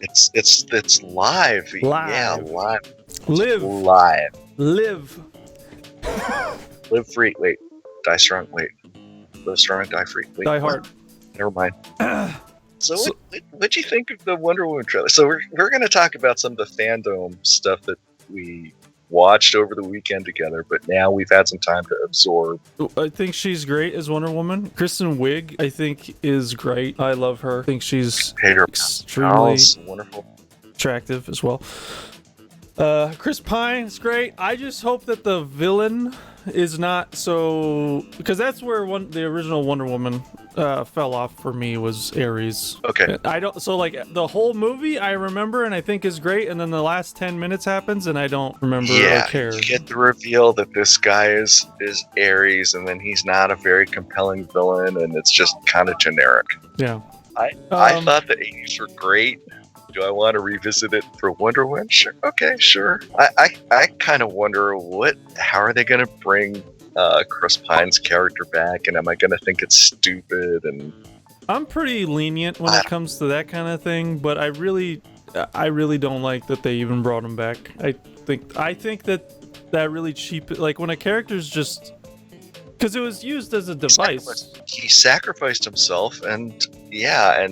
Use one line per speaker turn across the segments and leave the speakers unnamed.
It's live. Yeah,
Live.
live.
Live.
Live.
Live.
Live free. Wait. Die strong. Wait. Live strong and die free. Wait,
Die
what?
hard.
Never mind. So what'd you think of the Wonder Woman trailer? So we're going to talk about some of the fandom stuff that we watched over the weekend together, but now we've had some time to absorb.
I think she's great as Wonder Woman. Kristen Wiig, I think, is great. I love her. I think she's extremely
wonderful,
attractive as well. Chris Pine's great. I just hope that the villain is not so, because that's where the original Wonder Woman fell off for me, was Ares.
Okay.
The whole movie I remember and I think is great, and then the last 10 minutes happens and I don't remember or care.
You get the reveal that this guy is Ares, and then he's not a very compelling villain, and it's just kind of generic.
Yeah.
I thought the 80s were great. Do I want to revisit it for Wonder Woman? Sure. Okay, sure. I kind of wonder how are they going to bring Chris Pine's character back, and am I going to think it's stupid? And
I'm pretty lenient when it comes to that kind of thing, but I really don't like that they even brought him back. I think that really cheap, like when a character's just, because it was used as a device.
He sacrificed himself, and yeah,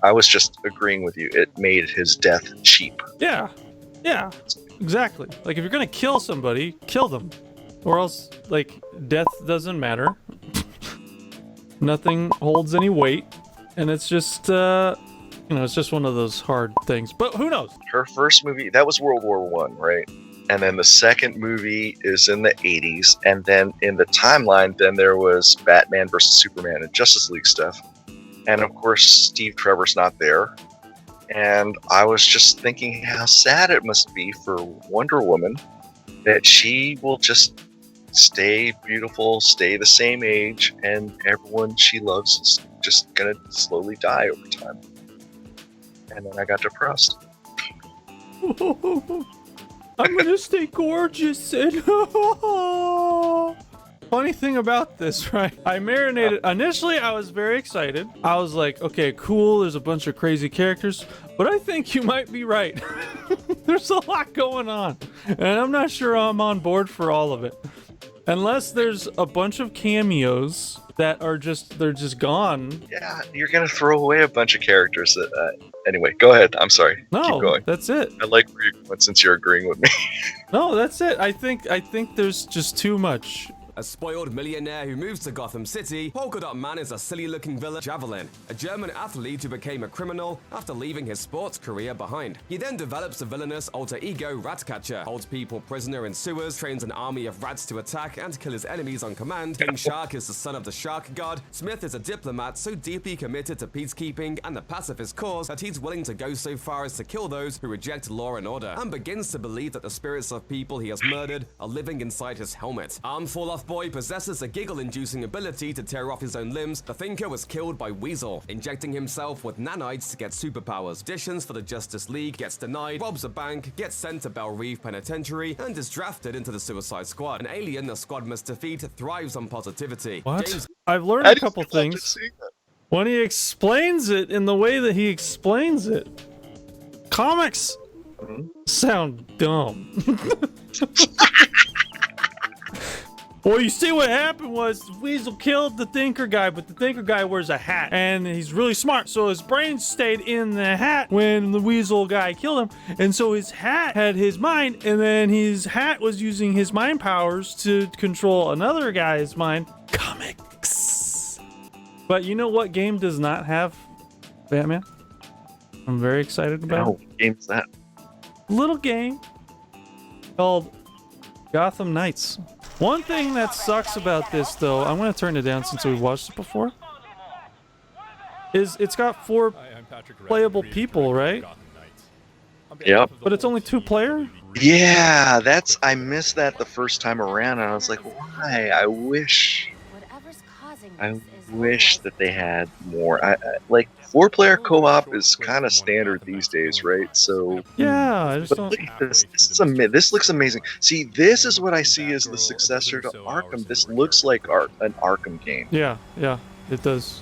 I was just agreeing with you. It made his death cheap.
Yeah, exactly. Like if you're gonna kill somebody, kill them, or else like death doesn't matter. Nothing holds any weight, and it's just it's just one of those hard things. But who knows?
Her first movie, that was World War I, right? And then the second movie is in the 80s, and then in the timeline, then there was Batman versus Superman and Justice League stuff. And of course, Steve Trevor's not there. And I was just thinking how sad it must be for Wonder Woman that she will just stay beautiful, stay the same age, and everyone she loves is just going to slowly die over time. And then I got depressed.
I'm gonna stay gorgeous. And funny thing about this, right? I marinated. Initially, I was very excited. I was like, okay, cool. There's a bunch of crazy characters, but I think you might be right. There's a lot going on, and I'm not sure I'm on board for all of it. Unless there's a bunch of cameos that are they're just gone.
Yeah, you're gonna throw away a bunch of characters that. Anyway, go ahead. I'm sorry.
No,
keep going.
That's it.
I like where you're going since you're agreeing with me.
No, that's it. I think there's just too much.
A spoiled millionaire who moves to Gotham City, Polka Dot Man is a silly-looking villain, Javelin, a German athlete who became a criminal after leaving his sports career behind. He then develops a villainous alter ego, Ratcatcher, holds people prisoner in sewers, trains an army of rats to attack and kill his enemies on command. King Shark is the son of the Shark God. Smith is a diplomat so deeply committed to peacekeeping and the pacifist cause that he's willing to go so far as to kill those who reject law and order, and begins to believe that the spirits of people he has murdered are living inside his helmet. Fall-Off Boy possesses a giggle-inducing ability to tear off his own limbs. The Thinker was killed by Weasel, injecting himself with nanites to get superpowers. Auditions for the Justice League, gets denied, robs a bank, gets sent to Belle Reve Penitentiary, and is drafted into the Suicide Squad. An alien the squad must defeat thrives on positivity.
What? I've learned a couple things. When he explains it in the way that he explains it, comics sound dumb. Well, you see what happened was Weasel killed the Thinker guy, but the Thinker guy wears a hat, and he's really smart, so his brain stayed in the hat when the Weasel guy killed him, and so his hat had his mind, and then his hat was using his mind powers to control another guy's mind. Comics! But you know what game does not have Batman? I'm very excited about it.
What game's that?
Little game called Gotham Knights. One thing that sucks about this, though, I'm going to turn it down since we've watched it before, is it's got 4 playable people, right?
Yep.
But it's only 2-player?
Yeah, I missed that the first time around, and I was like, why? I wish that they had more. Like 4-player co-op is kind of standard these days, right? So
yeah, I just don't.
Look at this. This looks amazing. See, this is what I see as the successor to Arkham. This looks like an Arkham game.
Yeah, it does.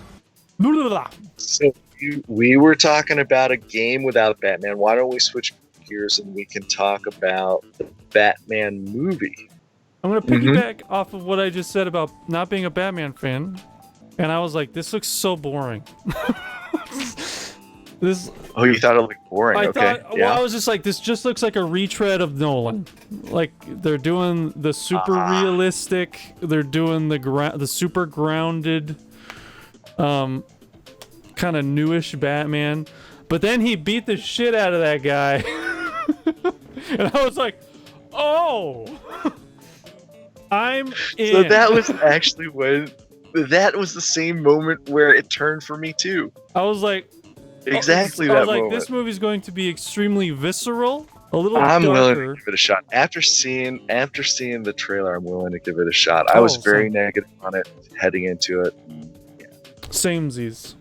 So we were talking about a game without Batman. Why don't we switch gears and we can talk about the Batman movie?
I'm gonna piggyback off of what I just said about not being a Batman fan, and I was like, this looks so boring. This.
Oh, you thought it looked boring?
I
okay.
thought. Well, I was just like, this just looks like a retread of Nolan. Like they're doing the super realistic. They're doing the super grounded, kind of newish Batman. But then he beat the shit out of that guy, and I was like, oh. I'm in.
So that was actually that was the same moment where it turned for me too.
I was like,
exactly
I
that
was like,
moment.
this movie's going to be extremely visceral, a little
I'm
darker.
willing to give it a shot. After seeing the trailer, I'm willing to give it a shot. I was very negative on it heading into it.
Samesies.